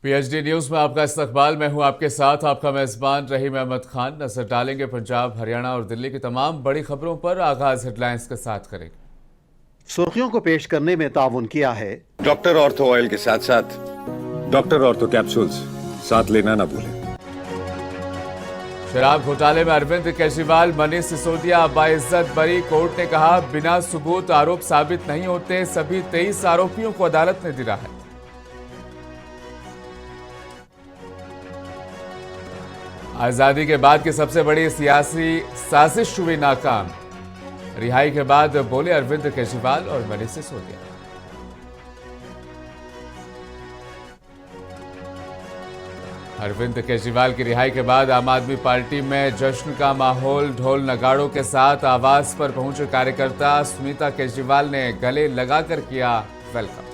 PHD news में आपका इस्तकबाल। मैं हूं आपके साथ आपका मेजबान रहीम अहमद खान। नजर डालेंगे पंजाब, हरियाणा और दिल्ली की तमाम बड़ी खबरों पर। आगाज हेडलाइंस के साथ करेंगे। सुर्खियों को पेश करने में ताउन किया है डॉक्टर ऑर्थो ऑयल के साथ साथ डॉक्टर ऑर्थो कैप्सूल्स साथ लेना ना भूलें। शराब घोटाले में अरविंद केजरीवाल, मनीष सिसोदिया बाइज्जत बरी। कोर्ट ने कहा बिना सबूत आरोप साबित नहीं होते। सभी 23 आरोपियों को अदालत ने दी राहत। आजादी के बाद की सबसे बड़ी सियासी साजिश हुई नाकाम। रिहाई के बाद बोले अरविंद केजरीवाल और मनीष सिसोदिया। अरविंद केजरीवाल की रिहाई के बाद आम आदमी पार्टी में जश्न का माहौल। ढोल नगाड़ों के साथ आवास पर पहुंचे कार्यकर्ता। सुनीता केजरीवाल ने गले लगाकर किया वेलकम।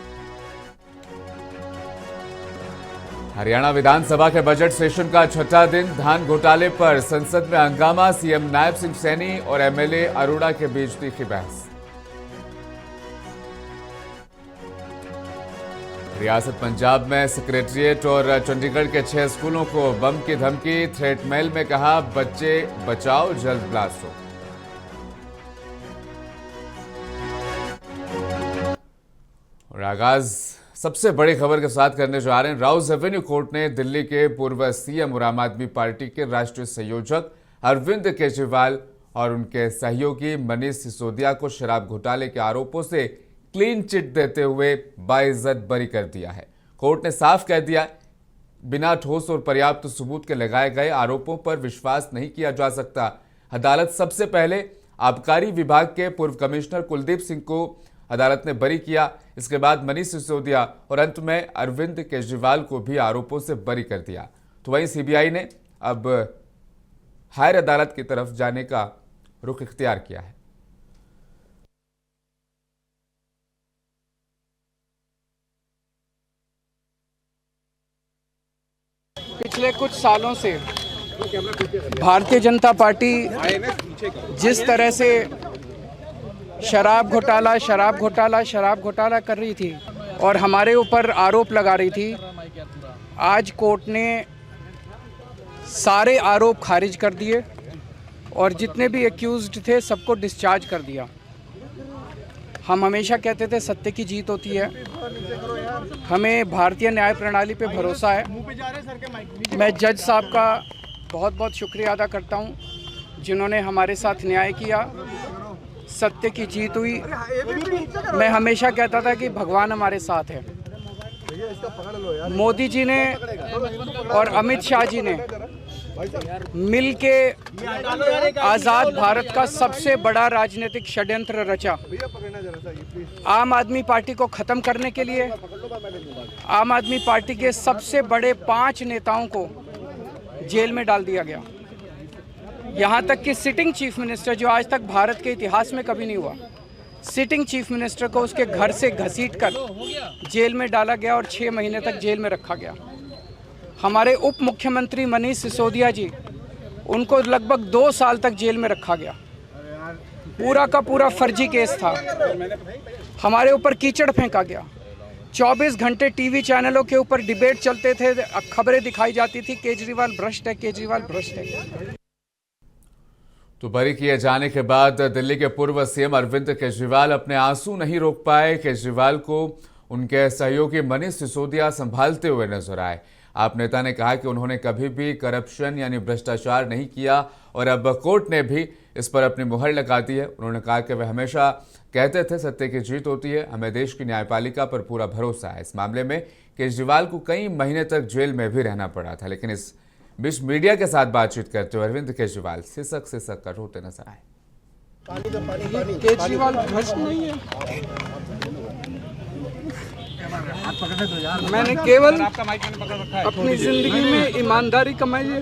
हरियाणा विधानसभा के बजट सेशन का छठा दिन। धान घोटाले पर संसद में हंगामा। सीएम नायब सिंह सैनी और एमएलए अरोड़ा के बीच तीखी बहस। रियासत पंजाब में सेक्रेटरिएट और चंडीगढ़ के 6 स्कूलों को बम की धमकी। थ्रेट मेल में कहा बच्चे बचाओ, जल्द ब्लास्ट हो। और आगाज सबसे बड़ी खबर के साथ करने जा रहे हैं। राउज एवेन्यू कोर्ट ने दिल्ली के पूर्व सीएम और आम आदमी पार्टी के राष्ट्रीय संयोजक अरविंद केजरीवाल और उनके सहयोगी मनीष सिसोदिया को शराब घोटाले के आरोपों से क्लीन चिट देते हुए बाइज्जत बरी कर दिया है। कोर्ट ने साफ कह दिया बिना ठोस और पर्याप्त सबूत के लगाए गए आरोपों पर विश्वास नहीं किया जा सकता। अदालत सबसे पहले आबकारी विभाग के पूर्व कमिश्नर कुलदीप सिंह को अदालत ने बरी किया। इसके बाद मनीष सिसोदिया और अंत में अरविंद केजरीवाल को भी आरोपों से बरी कर दिया। तो वहीं सीबीआई ने अब हायर अदालत की तरफ जाने का रुख इख्तियार किया है। पिछले कुछ सालों से भारतीय जनता पार्टी जिस तरह से शराब घोटाला कर रही थी और हमारे ऊपर आरोप लगा रही थी, आज कोर्ट ने सारे आरोप खारिज कर दिए और जितने भी एक्यूज्ड थे सबको डिस्चार्ज कर दिया। हम हमेशा कहते थे सत्य की जीत होती है। हमें भारतीय न्याय प्रणाली पे भरोसा है। मैं जज साहब का बहुत बहुत शुक्रिया अदा करता हूं जिन्होंने हमारे साथ न्याय किया। सत्य की जीत हुई। मैं हमेशा कहता था कि भगवान हमारे साथ है। मोदी जी ने और अमित शाह जी ने मिल के आज़ाद भारत का सबसे बड़ा राजनीतिक षड्यंत्र रचा। आम आदमी पार्टी को ख़त्म करने के लिए आम आदमी पार्टी के सबसे बड़े 5 नेताओं को जेल में डाल दिया गया। यहाँ तक कि सिटिंग चीफ मिनिस्टर, जो आज तक भारत के इतिहास में कभी नहीं हुआ, सिटिंग चीफ मिनिस्टर को उसके घर से घसीटकर जेल में डाला गया और 6 महीने तक जेल में रखा गया। हमारे उप मुख्यमंत्री मनीष सिसोदिया जी, उनको लगभग 2 साल तक जेल में रखा गया। पूरा का पूरा फर्जी केस था। हमारे ऊपर कीचड़ फेंका गया। 24 घंटे टीवी चैनलों के ऊपर डिबेट चलते थे, खबरें दिखाई जाती थी केजरीवाल भ्रष्ट है, केजरीवाल भ्रष्ट है। तो बरी किए जाने के बाद दिल्ली के पूर्व सीएम अरविंद केजरीवाल अपने आंसू नहीं रोक पाए। केजरीवाल को उनके सहयोगी मनीष सिसोदिया संभालते हुए नजर आए। आप नेता ने कहा कि उन्होंने कभी भी करप्शन यानी भ्रष्टाचार नहीं किया और अब कोर्ट ने भी इस पर अपनी मुहर लगा दी है। उन्होंने कहा कि वे हमेशा कहते थे सत्य की जीत होती है। हमें देश की न्यायपालिका पर पूरा भरोसा है। इस मामले में केजरीवाल को कई महीने तक जेल में भी रहना पड़ा था, लेकिन इस बीच मीडिया के साथ बातचीत करते हुए अरविंद केजरीवाल सिसक कर रोते नजर आए। केजरीवाल भ्रष्ट नहीं है। मैंने केवल अपनी जिंदगी में ईमानदारी कमाई है।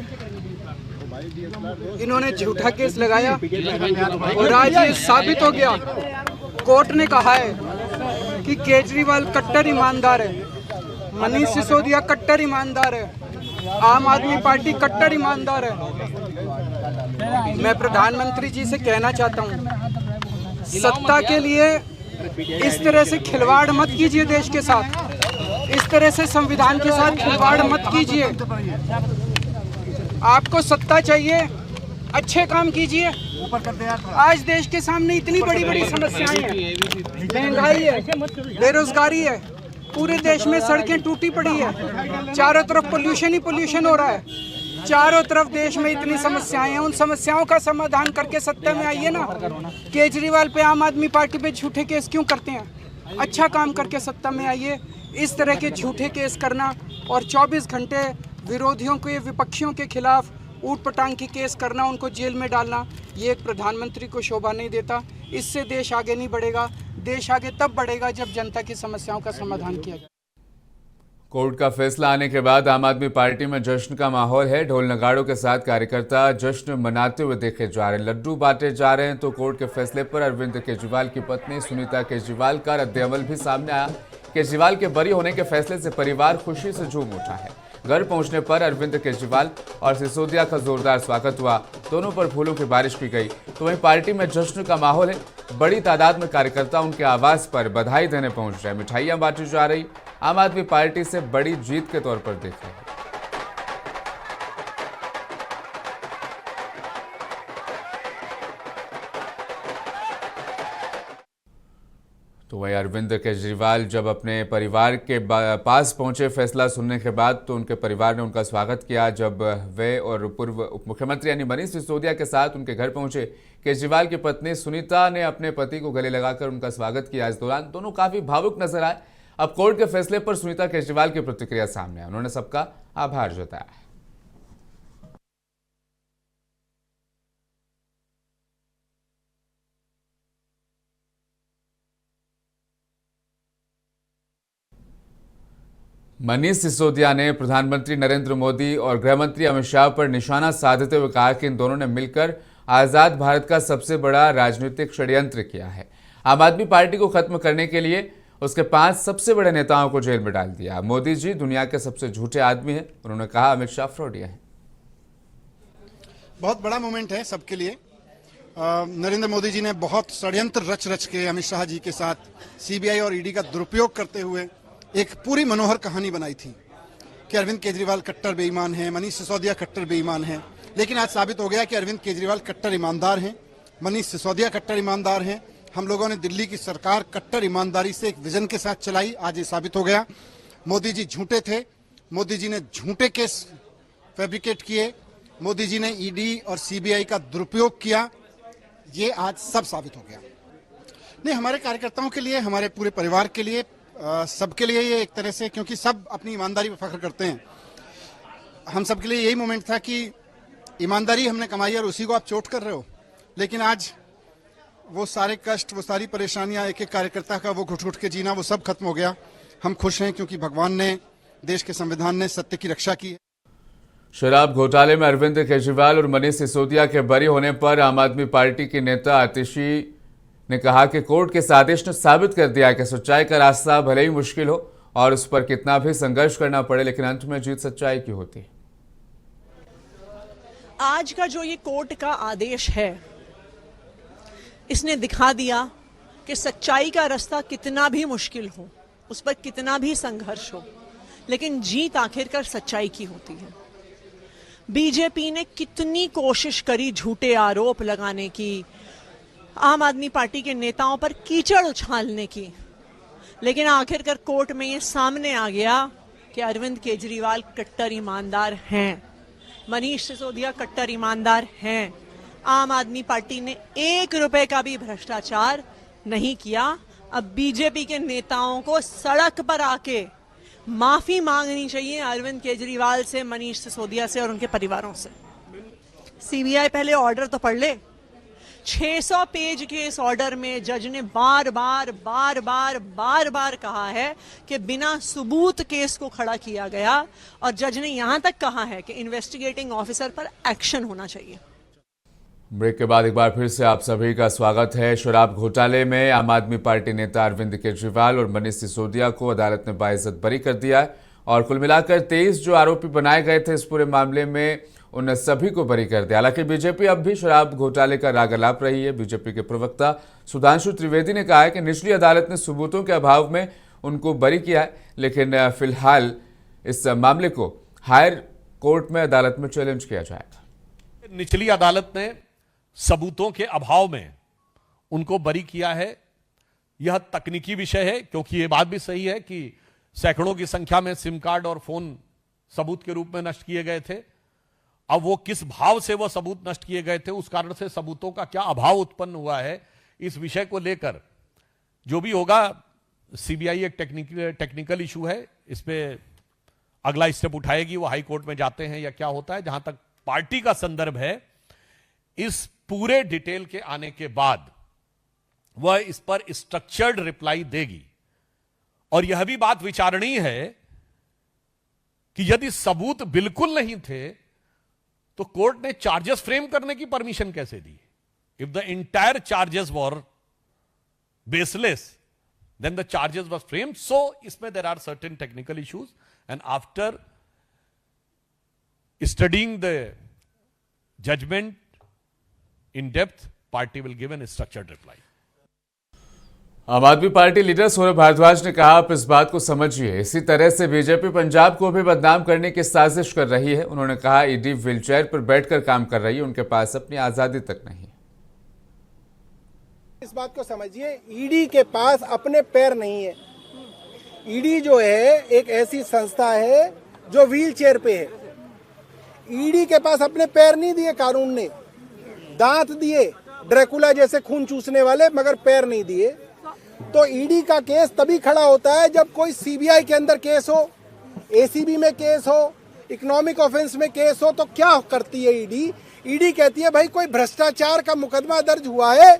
इन्होंने झूठा केस लगाया और आज ये साबित हो गया। कोर्ट ने कहा है कि केजरीवाल कट्टर ईमानदार है, मनीष सिसोदिया कट्टर ईमानदार है, आम आदमी पार्टी कट्टर ईमानदार है। मैं प्रधानमंत्री जी से कहना चाहता हूं, सत्ता के लिए इस तरह से खिलवाड़ मत कीजिए देश के साथ। इस तरह से संविधान के साथ खिलवाड़ मत कीजिए। आपको सत्ता चाहिए, अच्छे काम कीजिए। आज देश के सामने इतनी बड़ी बड़ी समस्याएं हैं, महंगाई है, बेरोजगारी है, पूरे देश में सड़कें टूटी पड़ी है, चारों तरफ पोल्यूशन ही पोल्यूशन हो रहा है, चारों तरफ देश में इतनी समस्याएं हैं। उन समस्याओं का समाधान करके सत्ता में आइए ना। केजरीवाल पे, आम आदमी पार्टी पे झूठे केस क्यों करते हैं? अच्छा काम करके सत्ता में आइए। इस तरह के झूठे केस करना और 24 घंटे विरोधियों के, विपक्षियों के खिलाफ ऊट पटांग की केस करना, उनको जेल में डालना, ये एक प्रधानमंत्री को शोभा नहीं देता। इससे देश आगे नहीं बढ़ेगा। देश आगे तब बढ़ेगा जब जनता की समस्याओं का समाधान किया जाए। कोर्ट का फैसला आने के बाद आम आदमी पार्टी में जश्न का माहौल है। ढोल नगाड़ों के साथ कार्यकर्ता जश्न मनाते हुए देखे जा रहे हैं, लड्डू बांटे जा रहे हैं। तो कोर्ट के फैसले पर अरविंद केजरीवाल की पत्नी सुनीता केजरीवाल का रद्द-ए-अमल भी सामने आया। केजरीवाल के बरी होने के फैसले से परिवार खुशी से झूम उठा है। घर पहुंचने पर अरविंद केजरीवाल और सिसोदिया का जोरदार स्वागत हुआ। दोनों पर फूलों की बारिश की गई। तो वहीं पार्टी में जश्न का माहौल है। बड़ी तादाद में कार्यकर्ता उनके आवास पर बधाई देने पहुंच रहे हैं, मिठाइयां बांटी जा रही। आम आदमी पार्टी से बड़ी जीत के तौर पर देख रहे हैं। तो वही अरविंद केजरीवाल जब अपने परिवार के पास पहुंचे फैसला सुनने के बाद, तो उनके परिवार ने उनका स्वागत किया। जब वे और पूर्व उप मुख्यमंत्री यानी मनीष सिसोदिया के साथ उनके घर पहुंचे, केजरीवाल की पत्नी सुनीता ने अपने पति को गले लगाकर उनका स्वागत किया। इस दौरान दोनों काफी भावुक नजर आए। अब कोर्ट के फैसले पर सुनीता केजरीवाल की प्रतिक्रिया सामने आई। उन्होंने सबका आभार जताया। मनीष सिसोदिया ने प्रधानमंत्री नरेंद्र मोदी और गृहमंत्री अमित शाह पर निशाना साधते हुए कहा कि इन दोनों ने मिलकर आजाद भारत का सबसे बड़ा राजनीतिक षड्यंत्र किया है। आम आदमी पार्टी को खत्म करने के लिए उसके 5 सबसे बड़े नेताओं को जेल में डाल दिया। मोदी जी दुनिया के सबसे झूठे आदमी हैं। उन्होंने कहा अमित शाह फ्रॉडिया है। बहुत बड़ा मोमेंट है सबके लिए। नरेंद्र मोदी जी ने बहुत षड्यंत्र रच के अमित शाह जी के साथ सीबीआई और ईडी का दुरुपयोग करते हुए एक पूरी मनोहर कहानी बनाई थी कि अरविंद केजरीवाल कट्टर बेईमान हैं, मनीष सिसोदिया कट्टर बेईमान हैं। लेकिन आज साबित हो गया कि अरविंद केजरीवाल कट्टर ईमानदार हैं, मनीष सिसोदिया कट्टर ईमानदार हैं। हम लोगों ने दिल्ली की सरकार कट्टर ईमानदारी से एक विजन के साथ चलाई। आज ये साबित हो गया। मोदी जी झूठे थे, मोदी जी ने झूठे केस फैब्रिकेट किए, मोदी जी ने ईडी और सीबीआई का दुरुपयोग किया। ये आज सब साबित हो गया। नहीं, हमारे कार्यकर्ताओं के लिए, हमारे पूरे परिवार के लिए, सबके लिए ये एक तरह से, क्योंकि सब अपनी ईमानदारी पर फख्र करते हैं, हम सबके लिए यही मोमेंट था कि ईमानदारी हमने कमाई और उसी को आप चोट कर रहे हो। लेकिन आज वो सारे कष्ट, वो सारी परेशानियां, एक एक कार्यकर्ता का वो घुट घुट के जीना, वो सब खत्म हो गया। हम खुश हैं क्योंकि भगवान ने, देश के संविधान ने सत्य की रक्षा की है। शराब घोटाले में अरविंद केजरीवाल और मनीष सिसोदिया के बरी होने पर आम आदमी पार्टी की नेता आतिशी ने कहा कि कोर्ट के इस आदेश ने साबित कर दिया कि सच्चाई का रास्ता भले ही मुश्किल हो और उस पर कितना भी संघर्ष करना पड़े, लेकिन अंत में जीत सच्चाई की होती है। आज का जो ये कोर्ट का आदेश है, इसने दिखा दिया कि सच्चाई का रास्ता कितना भी मुश्किल हो, उस पर कितना भी संघर्ष हो, लेकिन जीत आखिरकार सच्चाई की होती है। बीजेपी ने कितनी कोशिश करी झूठे आरोप लगाने की, आम आदमी पार्टी के नेताओं पर कीचड़ उछालने की, लेकिन आखिरकार कोर्ट में ये सामने आ गया कि अरविंद केजरीवाल कट्टर ईमानदार हैं, मनीष सिसोदिया कट्टर ईमानदार हैं। आम आदमी पार्टी ने 1 रुपए का भी भ्रष्टाचार नहीं किया। अब बीजेपी के नेताओं को सड़क पर आके माफी मांगनी चाहिए अरविंद केजरीवाल से, मनीष सिसोदिया से और उनके परिवारों से। सीबीआई पहले ऑर्डर तो पढ़ ले। 600 पेज के इस ऑर्डर में जज ने बार बार कहा है कि बिना सबूत केस को खड़ा किया गया, और जज ने यहां तक कहा है कि इन्वेस्टिगेटिंग ऑफिसर पर एक्शन होना चाहिए। ब्रेक के बाद एक बार फिर से आप सभी का स्वागत है। शराब घोटाले में आम आदमी पार्टी नेता अरविंद केजरीवाल और मनीष सिसोदिया को अदालत ने बाइज्जत बरी कर दिया है और कुल मिलाकर 23 जो आरोपी बनाए गए थे इस पूरे मामले में, उन सभी को बरी कर दिया। हालांकि बीजेपी अब भी शराब घोटाले का राग अलाप रही है। बीजेपी के प्रवक्ता सुधांशु त्रिवेदी ने कहा है कि निचली अदालत ने सबूतों के अभाव में उनको बरी किया है, लेकिन फिलहाल इस मामले को हायर कोर्ट में अदालत में चैलेंज किया जाएगा। निचली अदालत ने सबूतों के अभाव में उनको बरी किया है। यह तकनीकी विषय है, क्योंकि यह बात भी सही है कि सैकड़ों की संख्या में सिम कार्ड और फोन सबूत के रूप में नष्ट किए गए थे। अब वो किस भाव से वो सबूत नष्ट किए गए थे, उस कारण से सबूतों का क्या अभाव उत्पन्न हुआ है, इस विषय को लेकर जो भी होगा, सीबीआई एक टेक्निकल इशू है, इस पे अगला स्टेप उठाएगी। वो हाई कोर्ट में जाते हैं या क्या होता है। जहां तक पार्टी का संदर्भ है, इस पूरे डिटेल के आने के बाद वह इस पर स्ट्रक्चर्ड रिप्लाई देगी। और यह भी बात विचारणीय है कि यदि सबूत बिल्कुल नहीं थे तो कोर्ट ने चार्जेस फ्रेम करने की परमिशन कैसे दी? If the entire charges were baseless, then the charges were framed. So इसमें there are certain technical issues, and after studying the judgment in depth, party will give a structured reply. आम आदमी party leader Saurabh Bhardwaj ने कहा, आप इस बात को समझिए, इसी तरह से बीजेपी पंजाब को भी बदनाम करने की साजिश कर रही है। उन्होंने कहा, ईडी व्हीलचेयर पर बैठकर काम कर रही है, उनके पास अपनी आजादी तक नहीं। इस बात को समझिए, ईडी के पास अपने पैर नहीं है। ईडी जो है एक ऐसी संस्था है जो व्हील चेयर पे है। ईडी के पास अपने पैर नहीं दिए कानून ने, दांत दिए ड्रैकुला जैसे खून चूसने वाले, मगर पैर नहीं दिए। तो ईडी का केस तभी खड़ा होता है जब कोई सीबीआई के अंदर केस हो, एसीबी में केस हो, इकोनॉमिक ऑफेंस में केस हो। तो क्या करती है ईडी? ईडी कहती है भाई कोई भ्रष्टाचार का मुकदमा दर्ज हुआ है,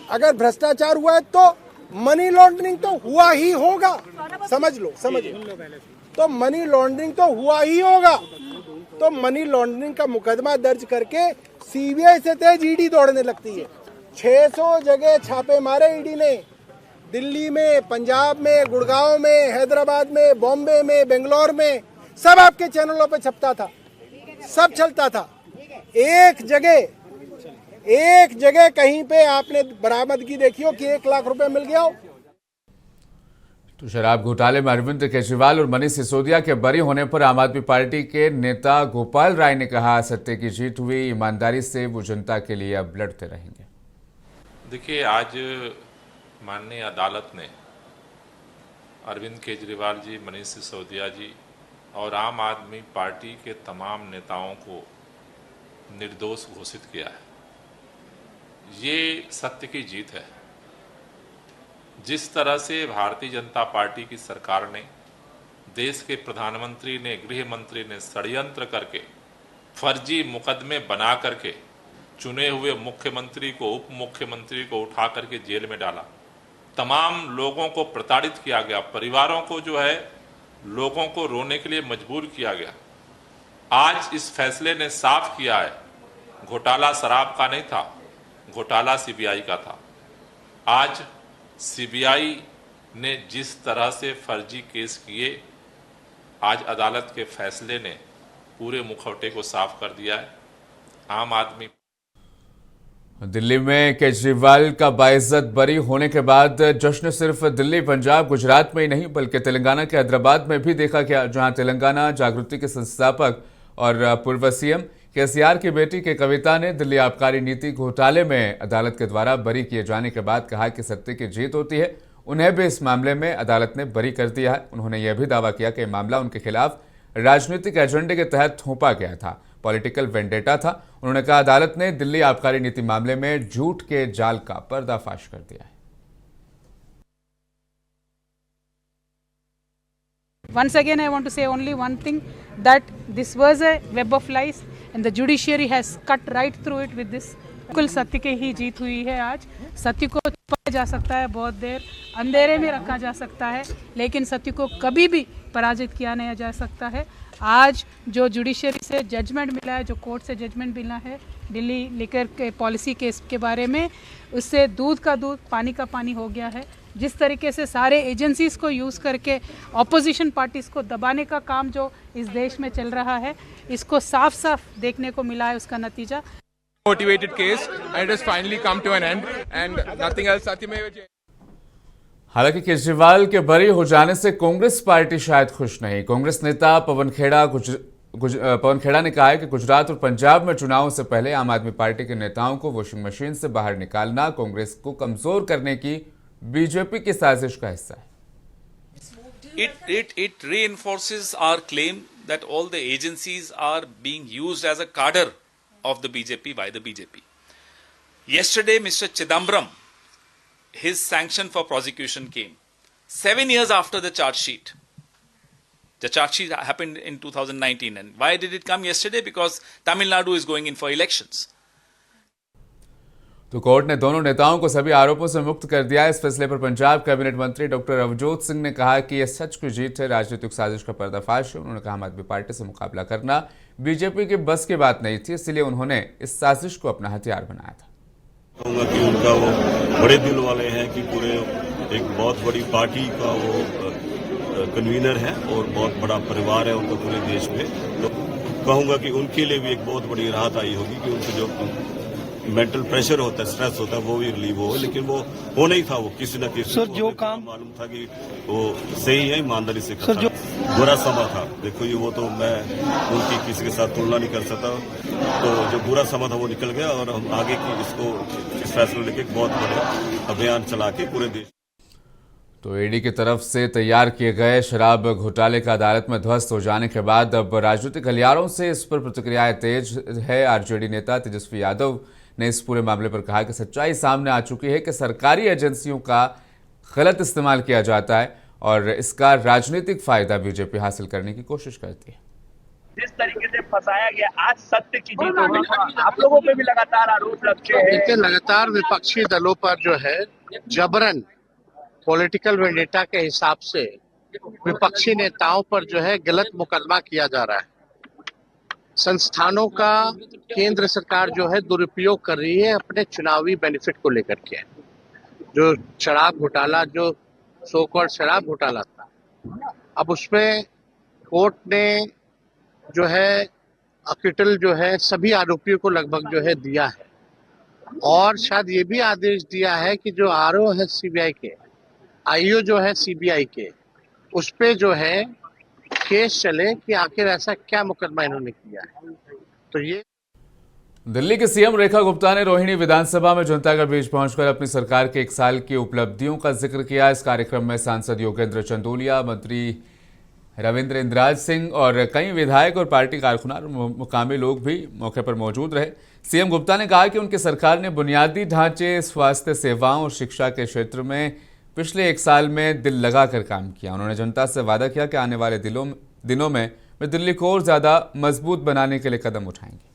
अगर भ्रष्टाचार हुआ है तो मनी लॉन्ड्रिंग तो हुआ ही होगा। समझ लो, तो मनी लॉन्ड्रिंग तो हुआ ही होगा। तो मनी लॉन्ड्रिंग का मुकदमा दर्ज करके सीबीआई से तेज ईडी दौड़ने लगती है। 600 जगह छापे मारे ईडी ने, दिल्ली में, पंजाब में, गुड़गांव में, हैदराबाद में, बॉम्बे में, बेंगलोर में, सब आपके चैनलों पे छपता था, सब चलता था। एक जगह कहीं पे आपने बरामदगी देखी हो कि 1 लाख रुपए मिल गया हो? तो शराब घोटाले में अरविंद केजरीवाल और मनीष सिसोदिया के बरी होने पर आम आदमी पार्टी के नेता गोपाल राय ने कहा, सत्य की जीत हुई, ईमानदारी से वो जनता के लिए अब लड़ते रहेंगे। देखिए, आज माननीय अदालत ने अरविंद केजरीवाल जी, मनीष सिसोदिया जी और आम आदमी पार्टी के तमाम नेताओं को निर्दोष घोषित किया है। ये सत्य की जीत है। जिस तरह से भारतीय जनता पार्टी की सरकार ने, देश के प्रधानमंत्री ने, गृह मंत्री ने षड्यंत्र करके फर्जी मुकदमे बना करके चुने हुए मुख्यमंत्री को, उप मुख्यमंत्री को उठा करके जेल में डाला, तमाम लोगों को प्रताड़ित किया गया, परिवारों को जो है लोगों को रोने के लिए मजबूर किया गया। आज इस फैसले ने साफ किया है, घोटाला शराब का नहीं था, घोटाला सीबीआई का था। आज सीबीआई ने जिस तरह से फर्जी केस किए, आज अदालत के फैसले ने पूरे मुखौटे को साफ कर दिया है। आम आदमी दिल्ली में केजरीवाल का बाइज्जत बरी होने के बाद जश्न सिर्फ दिल्ली, पंजाब, गुजरात में ही नहीं बल्कि तेलंगाना के हैदराबाद में भी देखा गया, जहां तेलंगाना जागृति के संस्थापक और पूर्व सीएम केसीआर की बेटी के कविता ने दिल्ली आबकारी नीति घोटाले में अदालत के द्वारा बरी किए जाने के बाद कहा कि सत्य की जीत होती है। उन्हें भी इस मामले में अदालत ने बरी कर दिया है। उन्होंने यह भी दावा किया कि मामला उनके खिलाफ राजनीतिक एजेंडे के तहत थोपा गया था, पॉलिटिकल वेंडेटा था। उन्होंने कहा, अदालत ने दिल्ली आबकारी नीति मामले में झूठ के जाल का पर्दाफाश कर दिया है। Once again, I want to say only one thing, that this was a web of lies and the judiciary has cut right through it with this. बिल्कुल सत्य की ही जीत हुई है। आज सत्य को छुपाया जा सकता है, बहुत देर अंधेरे में रखा जा सकता है, लेकिन सत्य को कभी भी पराजित किया नहीं जा सकता है। आज जो जुडिशरी से जजमेंट मिला है, जो कोर्ट से जजमेंट मिला है दिल्ली लिकर के पॉलिसी केस के बारे में, उससे दूध का दूध, पानी का पानी हो गया है। जिस तरीके से सारे एजेंसीज को यूज़ करके ऑपोजिशन पार्टीज को दबाने का काम जो इस देश में चल रहा है, इसको साफ साफ देखने को मिला है उसका नतीजा। Motivated case and it has finally come to an end and nothing else. हालांकि केजरीवाल के बरी हो जाने से कांग्रेस पार्टी शायद खुश नहीं। कांग्रेस नेता पवन खेड़ा ने कहा है कि गुजरात और पंजाब में चुनावों से पहले आम आदमी पार्टी के नेताओं को वॉशिंग मशीन से बाहर निकालना कांग्रेस को कमजोर करने की बीजेपी की साजिश का हिस्सा है। It reinforces our claim that all the agencies are being used as a cadre of the BJP by the BJP. Yesterday, Mr. Chidambaram, his sanction for prosecution came 7 years after the charge sheet. The charge sheet happened in 2019. And why did it come yesterday? Because Tamil Nadu is going in for elections. तो court ने दोनों नेताओं को सभी आरोपों से मुक्त कर दिया है। इस फैसले पर पंजाब कैबिनेट मंत्री डॉक्टर अवजोत सिंह ने कहा कि यह सच की जीत है, राजनीतिक साजिश का पर्दाफाश है। उन्होंने कहा आम आदमी पार्टी से मुकाबला करना बीजेपी के बस की बात नहीं थी, इसलिए उन्होंने इस साजिश को अपना हथियार बनाया था। कहूँगा कि उनका वो बड़े दिल वाले हैं कि पूरे एक बहुत बड़ी पार्टी का वो कन्वीनर है और बहुत बड़ा परिवार है उनका पूरे देश में। तो कहूँगा कि उनके लिए भी एक बहुत बड़ी राहत आई होगी कि उनको जो मेंटल प्रेशर होता है, स्ट्रेस होता है, वो भी रिलीव हो। लेकिन वो होना ही था, वो किसी न किसी सर जो काम मालूम था कि वो सही है, ईमानदारी से करता। बुरा समा था, देखो ये वो तो मैं उनकी किसी के साथ तुलना नहीं कर सकता। तो जो बुरा समा था वो निकल गया और हम आगे की इसको इस फैसले लेके बहुत बड़ा अभियान चला के पूरे देश। तो ईडी की तरफ से तैयार किए गए शराब घोटाले का अदालत में ध्वस्त हो जाने के बाद अब राजनीतिक गलियारों से इस पर प्रतिक्रियाएं तेज है। आरजेडी नेता तेजस्वी यादव ने इस पूरे मामले पर कहा कि सच्चाई सामने आ चुकी है कि सरकारी एजेंसियों का गलत इस्तेमाल किया जाता है और इसका राजनीतिक फायदा बीजेपी हासिल करने की कोशिश करती है। जिस तरीके से फंसाया गया, आज सत्य की जीत होगी। आप लोगों पे भी लगातार आरोप लगते हैं। लगातार विपक्षी दलों पर जो है जबरन पॉलिटिकल वेंडेटा के हिसाब से विपक्षी नेताओं पर जो है गलत मुकदमा किया जा रहा है। संस्थानों का केंद्र सरकार जो है दुरुपयोग कर रही है अपने चुनावी बेनिफिट को लेकर के। जो शराब घोटाला, जो सो कॉल्ड शराब घोटाला था, अब उसमें कोर्ट ने जो है अक्विटल जो है सभी आरोपियों को लगभग जो है दिया है और शायद ये भी आदेश दिया है कि जो आरओ है सीबीआई के, आईओ जो है सीबीआई के, उस पे जो है केस चले कि आखिर ऐसा क्या मुकदमा इन्होंने किया है। तो ये दिल्ली के सीएम रेखा गुप्ता ने रोहिणी विधानसभा में जनता के बीच पहुंचकर अपनी सरकार के 1 साल की उपलब्धियों का जिक्र किया। इस कार्यक्रम में सांसद योगेंद्र चंदोलिया, मंत्री रविंद्र इंद्राज सिंह और कई विधायक और पार्टी कारकुनान और मुकामी लोग भी मौके पर मौजूद रहे। सीएम गुप्ता ने कहा कि उनकी सरकार ने बुनियादी ढांचे, स्वास्थ्य सेवाओं और शिक्षा के क्षेत्र में पिछले 1 साल में दिल लगाकर काम किया। उन्होंने जनता से वादा किया कि आने वाले दिनों में वे दिल्ली को और ज्यादा मजबूत बनाने के लिए कदम उठाएंगे।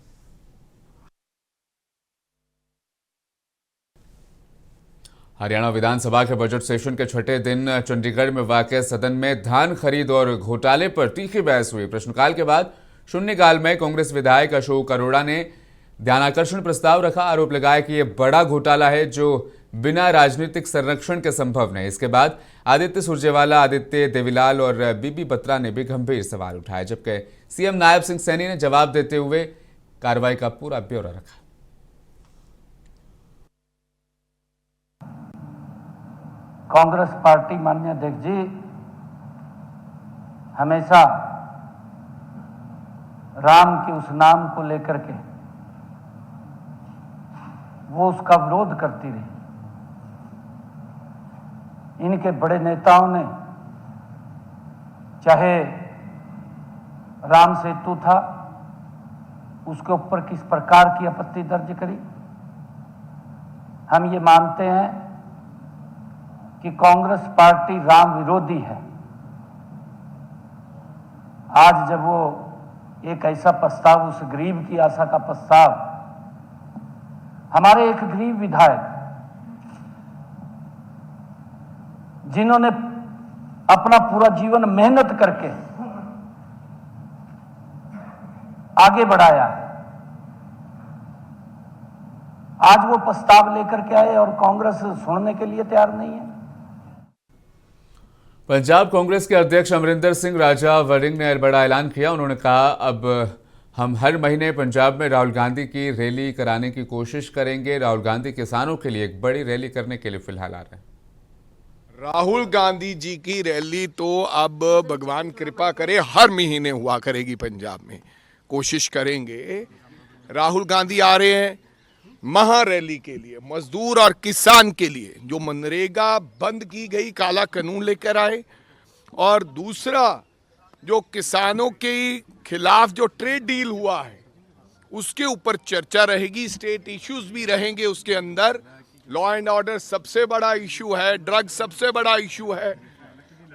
हरियाणा विधानसभा के बजट सेशन के छठे दिन चंडीगढ़ में वाक़ सदन में धान खरीद और घोटाले पर तीखी बहस हुई। प्रश्नकाल के बाद शून्यकाल में कांग्रेस विधायक अशोक अरोड़ा ने ध्यानाकर्षण प्रस्ताव रखा। आरोप लगाया कि यह बड़ा घोटाला है जो बिना राजनीतिक संरक्षण के संभव नहीं। इसके बाद आदित्य सुरजेवाला, आदित्य देवीलाल और बीबी बत्रा ने भी गंभीर सवाल उठाए, जबकि सीएम नायब सिंह सैनी ने जवाब देते हुए कार्रवाई का पूरा ब्यौरा रखा। कांग्रेस पार्टी माननीय अध्यक्ष जी हमेशा राम के उस नाम को लेकर के वो उसका विरोध करती रही। इनके बड़े नेताओं ने चाहे राम सेतु था उसके ऊपर किस प्रकार की आपत्ति दर्ज करी। हम ये मानते हैं कि कांग्रेस पार्टी राम विरोधी है। आज जब वो एक ऐसा प्रस्ताव, उस गरीब की आशा का प्रस्ताव, हमारे एक गरीब विधायक जिन्होंने अपना पूरा जीवन मेहनत करके आगे बढ़ाया, आज वो प्रस्ताव लेकर के आए और कांग्रेस सुनने के लिए तैयार नहीं है। पंजाब कांग्रेस के अध्यक्ष अमरिंदर सिंह राजा वरिंग ने बड़ा ऐलान किया। उन्होंने कहा, अब हम हर महीने पंजाब में राहुल गांधी की रैली कराने की कोशिश करेंगे। राहुल गांधी किसानों के लिए एक बड़ी रैली करने के लिए फिलहाल आ रहे हैं। राहुल गांधी जी की रैली तो अब भगवान कृपा करे हर महीने हुआ करेगी पंजाब में। कोशिश करेंगे। राहुल गांधी आ रहे हैं महा रैली के लिए, मजदूर और किसान के लिए, जो मनरेगा बंद की गई काला कानून लेकर आए, और दूसरा जो किसानों के खिलाफ जो ट्रेड डील हुआ है उसके ऊपर चर्चा रहेगी। स्टेट इश्यूज भी रहेंगे उसके अंदर। लॉ एंड ऑर्डर सबसे बड़ा इशू है, ड्रग सबसे बड़ा इशू है,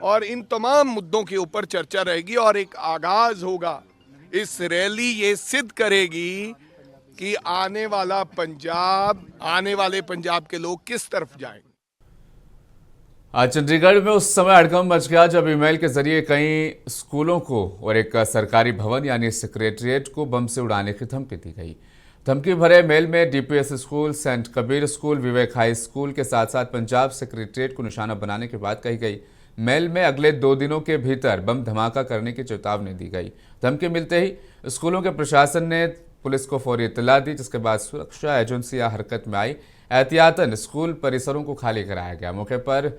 और इन तमाम मुद्दों के ऊपर चर्चा रहेगी और एक आगाज होगा। इस रैली ये सिद्ध करेगी कि आने वाला पंजाब, आने वाले पंजाब के लोग किस तरफ जाएंगे। आज चंडीगढ़ में उस समय हड़कंप मच गया जब ईमेल के जरिए कई स्कूलों को और एक सरकारी भवन यानी सेक्रेटरिएट को बम से उड़ाने की धमकी दी गई। धमकी भरे मेल में DPS school, Saint Kabir school, Vivek high school के साथ साथ पंजाब सेक्रेटरिएट को निशाना बनाने की बात कही गई। मेल में अगले 2 दिनों के भीतर बम धमाका करने की चेतावनी दी गई। धमकी मिलते ही स्कूलों के प्रशासन ने पुलिस को फौरी इत्तला दी, जिसके बाद सुरक्षा एजेंसियां हरकत में आई। एहतियातन स्कूल परिसरों को खाली कराया गया। मौके पर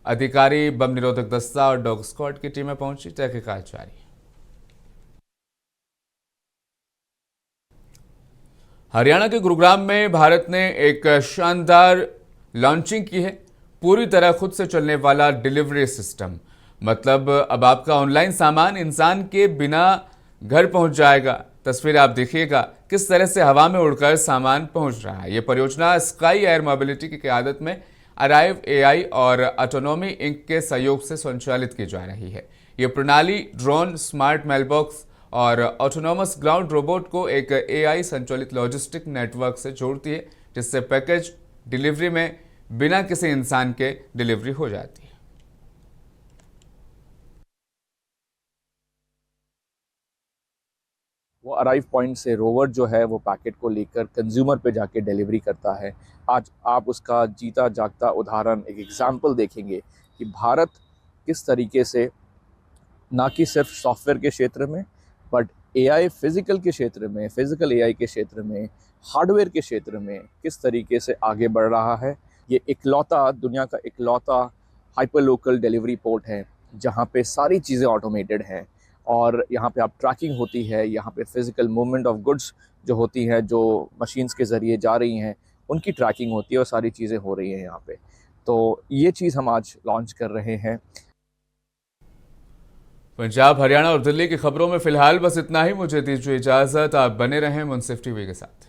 अधिकारी, बम निरोधक दस्ता और डॉग स्क्वाड की टीमें पहुंची। तहकीकात जारी। हरियाणा के गुरुग्राम में भारत ने एक शानदार लॉन्चिंग की है। पूरी तरह खुद से चलने वाला डिलीवरी सिस्टम, मतलब अब आपका ऑनलाइन सामान इंसान के बिना घर पहुंच जाएगा। तस्वीर आप देखिएगा किस तरह से हवा में उड़कर सामान पहुंच रहा है। यह परियोजना स्काई एयर मोबिलिटी की क़यादत में अराइव एआई और ऑटोनॉमी इंक के सहयोग से संचालित की जा रही है। ये प्रणाली ड्रोन, स्मार्ट मेलबॉक्स और ऑटोनॉमस ग्राउंड रोबोट को एक एआई संचालित लॉजिस्टिक नेटवर्क से जोड़ती है, जिससे पैकेज डिलीवरी में बिना किसी इंसान के डिलीवरी हो जाती है। वो अराइव पॉइंट से रोवर जो है वो पैकेट को लेकर कंज्यूमर पे जाके डिलीवरी करता है। आज आप उसका जीता जागता उदाहरण, एक एग्जाम्पल देखेंगे कि भारत किस तरीके से ना कि सिर्फ सॉफ्टवेयर के क्षेत्र में बट एआई फिजिकल के क्षेत्र में, फिजिकल एआई के क्षेत्र में, हार्डवेयर के क्षेत्र में किस तरीके से आगे बढ़ रहा है। ये इकलौता, दुनिया का इकलौता हाइपर लोकल डिलीवरी पोर्ट है जहाँ पे सारी चीज़ें ऑटोमेटेड हैं और यहाँ पे आप ट्रैकिंग होती है, यहाँ पे फिजिकल मूवमेंट ऑफ गुड्स जो होती हैं, जो मशीन्स के ज़रिए जा रही हैं, उनकी ट्रैकिंग होती है और सारी चीज़ें हो रही हैं यहाँ पे। तो ये चीज़ हम आज लॉन्च कर रहे हैं। पंजाब, हरियाणा और दिल्ली की खबरों में फिलहाल बस इतना ही। मुझे दीजिए इजाज़त। आप बने रहें मुंसिफ टीवी के साथ।